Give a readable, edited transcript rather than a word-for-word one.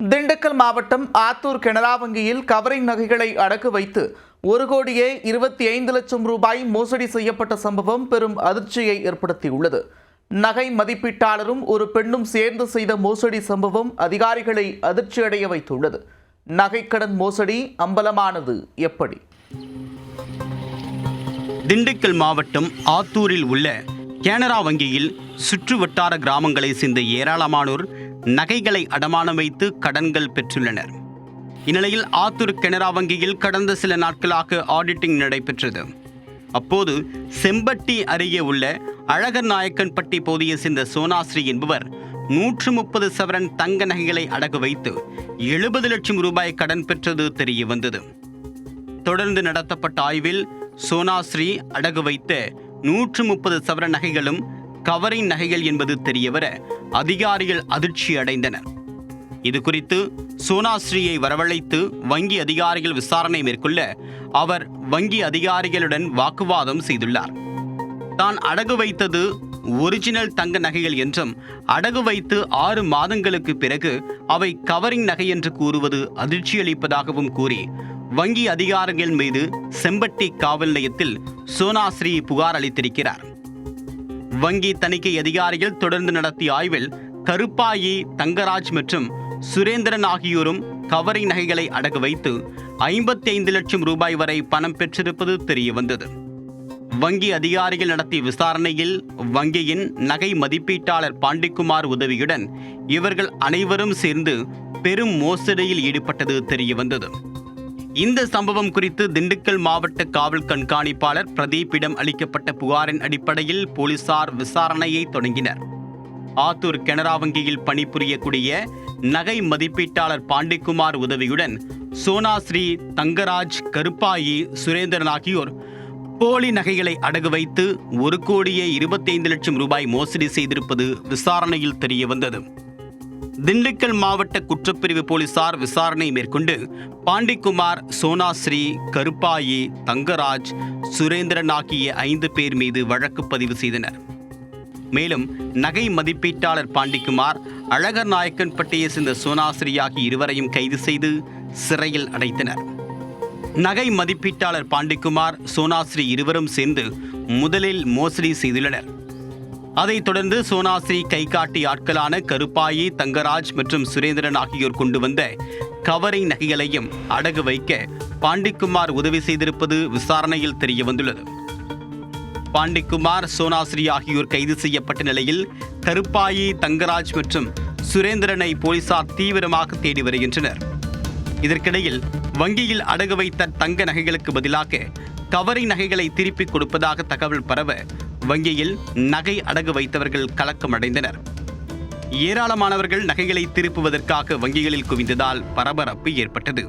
திண்டுக்கல் மாவட்டம் ஆத்தூர் கனரா வங்கியில் கவரிங் நகைகளை அடகு வைத்து 1,25,00,000 ரூபாய் மோசடி செய்யப்பட்ட சம்பவம் பெரும் அதிர்ச்சியை ஏற்படுத்தியுள்ளது. நகை மதிப்பீட்டாளரும் ஒரு பெண்ணும் சேர்ந்து செய்த மோசடி சம்பவம் அதிகாரிகளை அதிர்ச்சியடைய வைத்துள்ளது. நகைக்கடன் மோசடி அம்பலமானது எப்படி? திண்டுக்கல் மாவட்டம் ஆத்தூரில் உள்ள கனரா வங்கியில் சுற்று வட்டார கிராமங்களை சேர்ந்த ஏராளமானோர் நகைகளை அடமானம் வைத்து கடன்கள் பெற்றுள்ளனர். இந்நிலையில் ஆத்தூர் கனரா வங்கியில் கடந்த சில நாட்களாக ஆடிட்டிங் நடைபெற்றது. அப்போது செம்பட்டி அருகே உள்ள அழகர் நாயக்கன்பட்டி பகுதியை சேர்ந்த சோனாஸ்ரீ என்பவர் 130 சவரன் தங்க நகைகளை அடகு வைத்து 70 லட்சம் ரூபாய் கடன் பெற்றது தெரிய வந்தது. தொடர்ந்து நடத்தப்பட்ட ஆய்வில் சோனாஸ்ரீ அடகு வைத்த 130 சவரன் நகைகளும் கவரிங் நகைகள் என்பது தெரியவர அதிகாரிகள் அதிர்ச்சி அடைந்தனர். இது குறித்து சோனாஸ்ரீயை வரவழைத்து வங்கி அதிகாரிகள் விசாரணை மேற்கொள்ள அவர் வங்கி அதிகாரிகளுடன் வாக்குவாதம் செய்துள்ளார். தான் அடகு வைத்தது ஒரிஜினல் தங்க நகைகள் என்றும் அடகு வைத்து 6 மாதங்களுக்கு பிறகு அவை கவரிங் நகை என்று கூறுவது அதிர்ச்சியளிப்பதாகவும் கூறி வங்கி அதிகாரிகள் மீது செம்பட்டி காவல் நிலையத்தில் சோனாஸ்ரீ புகார் அளித்திருக்கிறார். வங்கி தணிக்கை அதிகாரிகள் தொடர்ந்து நடத்திய ஆய்வில் கருப்பாயி, தங்கராஜ் மற்றும் சுரேந்திரன் ஆகியோரும் கவரிங் நகைகளை அடகு வைத்து 55 லட்சம் ரூபாய் வரை பணம் பெற்றிருப்பது தெரிய வந்தது. வங்கி அதிகாரிகள் நடத்திய விசாரணையில் வங்கியின் நகை மதிப்பீட்டாளர் பாண்டிக்குமார் உதவியுடன் இவர்கள் அனைவரும் சேர்ந்து பெரும் மோசடியில் ஈடுபட்டது தெரிய வந்தது. இந்த சம்பவம் குறித்து திண்டுக்கல் மாவட்ட காவல் கண்காணிப்பாளர் பிரதீப்பிடம் அளிக்கப்பட்ட புகாரின் அடிப்படையில் போலீசார் விசாரணையை தொடங்கினர். ஆத்தூர் கனரா வங்கியில் பணிபுரியக்கூடிய நகை மதிப்பீட்டாளர் பாண்டிக்குமார் உதவியுடன் சோனாஸ்ரீ, தங்கராஜ், கருப்பாயி, சுரேந்திரன் ஆகியோர் போலி நகைகளை அடகு வைத்து 1,25 லட்சம் ரூபாய் மோசடி செய்திருப்பது விசாரணையில் தெரிய வந்தது. திண்டுக்கல் மாவட்ட குற்றப்பிரிவு போலீசார் விசாரணை மேற்கொண்டு பாண்டிக்குமார், சோனாஸ்ரீ, கருப்பாயி, தங்கராஜ், சுரேந்திரன் ஆகிய 5 பேர் மீது வழக்கு பதிவு செய்தனர். மேலும் நகை மதிப்பீட்டாளர் பாண்டிக்குமார், அழகர் நாயக்கன்பட்டியை சேர்ந்த சோனாஸ்ரீ ஆகிய இருவரையும் கைது செய்து சிறையில் அடைத்தனர். நகை மதிப்பீட்டாளர் பாண்டிக்குமார், சோனாஸ்ரீ இருவரும் சேர்ந்து முதலில் மோசடி செய்துள்ளனர். அதைத் தொடர்ந்து சோனாஸ்ரீ கை காட்டி ஆட்களான கருப்பாயி, தங்கராஜ் மற்றும் சுரேந்திரன் ஆகியோர் கொண்டு வந்த கவரிங் நகைகளையும் அடகு வைக்க பாண்டிக்குமார் உதவி செய்திருப்பது விசாரணையில் தெரிய வந்துள்ளது. பாண்டிக்குமார், சோனாஸ்ரீ ஆகியோர் கைது செய்யப்பட்ட நிலையில் கருப்பாயி, தங்கராஜ் மற்றும் சுரேந்திரனை போலீசார் தீவிரமாக தேடி வருகின்றனர். இதற்கிடையில் வங்கியில் அடகு வைத்த தங்க நகைகளுக்கு பதிலாக கவரிங் நகைகளை திருப்பிக் கொடுப்பதாக தகவல் பரவ வங்கியில் நகை அடகு வைத்தவர்கள் கலக்கமடைந்தனர். ஏராளமானவர்கள் நகைகளை திருப்புவதற்காக வங்கிகளில் குவிந்ததால் பரபரப்பு ஏற்பட்டது.